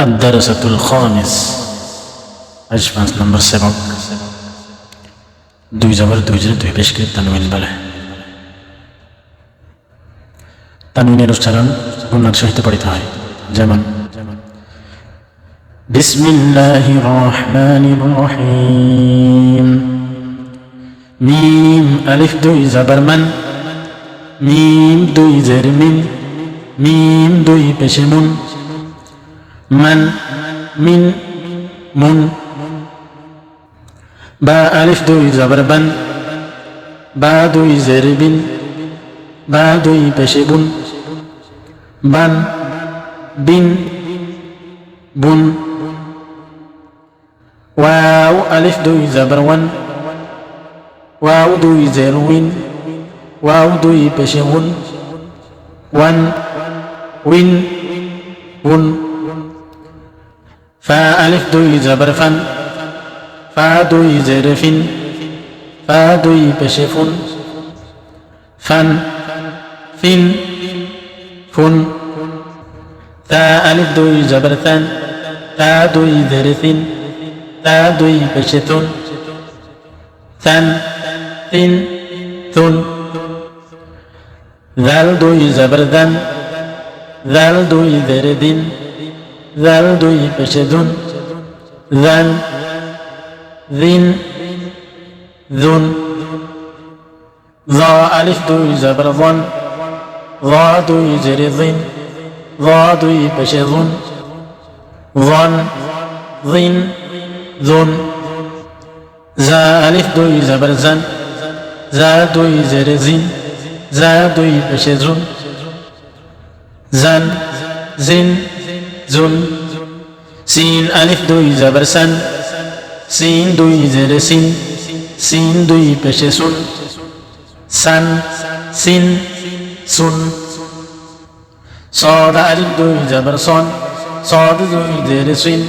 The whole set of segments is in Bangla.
الدرسة الخامس আজ 5 নম্বর সবক দুই জবর দুই জের দুই পেশকে তানউইন বলে। তানউইনের উচ্চারণ গুণার সহিত পড়িতে হয়, যেমন বিসমিল্লাহির রহমানির রহিম। মিম আলিফ দুই জবর মান, মিম দুই জের মিন, মিম দুই পেশে মুন, মান মিন মুন। বা আলিফ দুই জবর বান, বা দুই জের বিন, বা দুই পেশে বুন, বান বিন বুন। ওয়াও আলিফ দুই জবর ওয়ান, ওয়াও দুই জের উইন, ওয়াও দুই পেশে উন, ওয়ান উইন উন। ফা আলিফ দুই জবর ফান, ফা দুই জের ফিন, ফা দুই পেশে ফুন, ফান ফিন ফুন। তা আলিফ দুই জবর তান, তা দুই জের তিন, তা দুই পেশে তুন, তান তিন তুন। জাল দুই জবর দান, জাল দুই জের দিন, জাল দুই পেশে দুন, জান দিন দুন। য আলিফ দুই জবর জন, য দুই জের দিন, য দুই পেশে দুন, জন দিন দুন। জা আলিফ দুই জবর জান, জা দুই জের জিন, জা দুই পেশে জুন, জান জিন জুন। সিন আলিফ দুই জবর সান, সিন দুই জের সিন, সিন দুই পেশে সুন, সান সিন সুন। صاد আলিফ দুই জবর সন, صاد দুই জের সিন,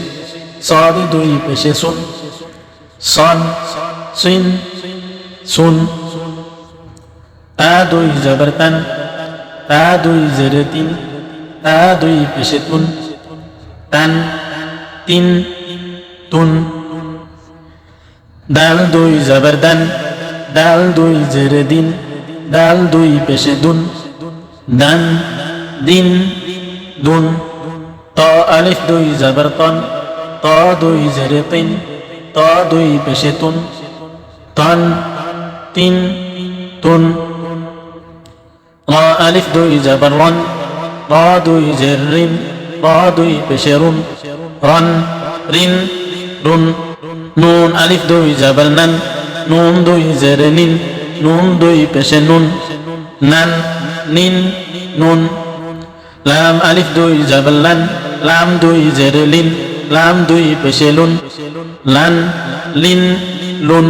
صاد দুই পেশে সুন, সন সিন সুন। তা দুই জবর তান, তা দুই জের তিন, তা দুই পেশে তুন, তান তিন তুন। দাল দুই জবর দান, দাল দুই জের দিন, দাল দুই পেশে দুন, দান দিন দুন। ত আলিফ দুই জবর তন, ত দুই জের তিন, ত দুই পেশে তুন, তন তিন তুন। র আলিফ দুই জবর রন, র দুই জের রিন, র দুই পেশে রুন, রন রিন রুন। নুন আলিফ দুই জবর নান, নুন দুই জের নিন, নুন দুই পেশে নুন, নান নিন নুন। লাম আলিফ দুই জবর লান, লাম দুই জের লিন, লাম দুই পেশে লুন, লান লিন লুন।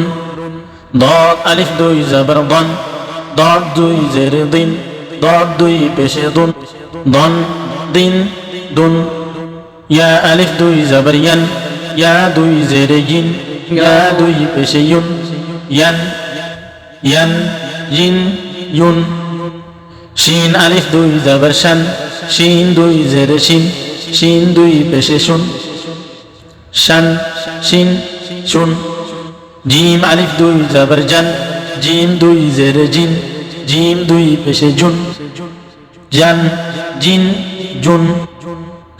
ضاد আলিফ দুই জবর দন, ضاد দুই জের দিন, ضاد দুই পেশে দুন, দন দিন দুন। ইয়া আলিফ দুই জবর ইয়ান, ইয়া দুই জের ইন, ইয়া দুই পেশে ইউন, ইয়ান ইয়ান ইন ইউন। শিন আলিফ দুই জবর শান, শিন দুই জের শিন, শিন দুই পেশে শুন, শান শিন শুন। জিম আলিফ দুই জবর জান, জিম দুই জের জিন, জিম দুই পেশে জুন, জান জিন জুন।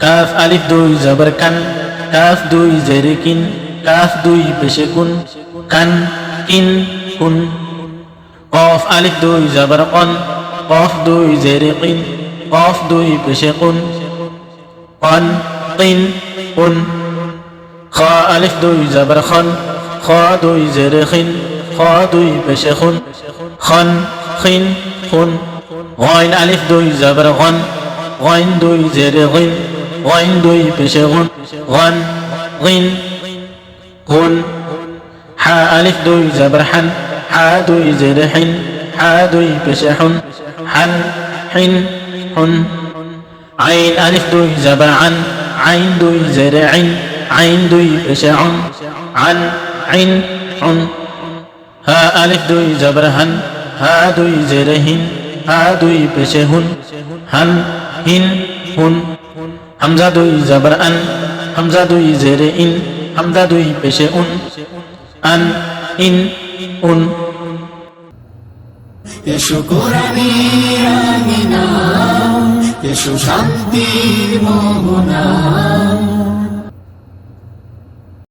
কাফ আলিফ দুই জবর কান, কাফ দুই জের কিন, কাফ দুই পেশে কুন, কান কিন কুন। কফ আলিফ দুই জবর কন, কফ দুই জের কিন, কফ দুই পেশে কুন, কন কিন কুন। খ আলিফ দুই জবর খন, খ দুই জের খিন, খ দুই পেশে খুন, খন খিন খুন। গইন আলিফ দুই জবর গন, গইন দুই জের গিন, গইন দুই পেশে গুন, গন গিন গুন। হা আলিফ দুই জবর হান, হা দুই জের হিন, হা দুই পেশে হুন, হান হিন হুন। আইন আলিফ দুই জবর আন, আইন দুই জের আইন, আইন দুই পেশে উন, আন আইন উন। হা আলিফ দুই জবর হান, হা দুই জের হিন, হা দুই পেশে হুন, হান হিন হুন। হামজা দুই জবর আন, হামজা দুই জেরে ইন হামজা দুই পেশে উন আন ইন উন এসো কোরআনের আমিনা, এসো শান্তির মোহনা।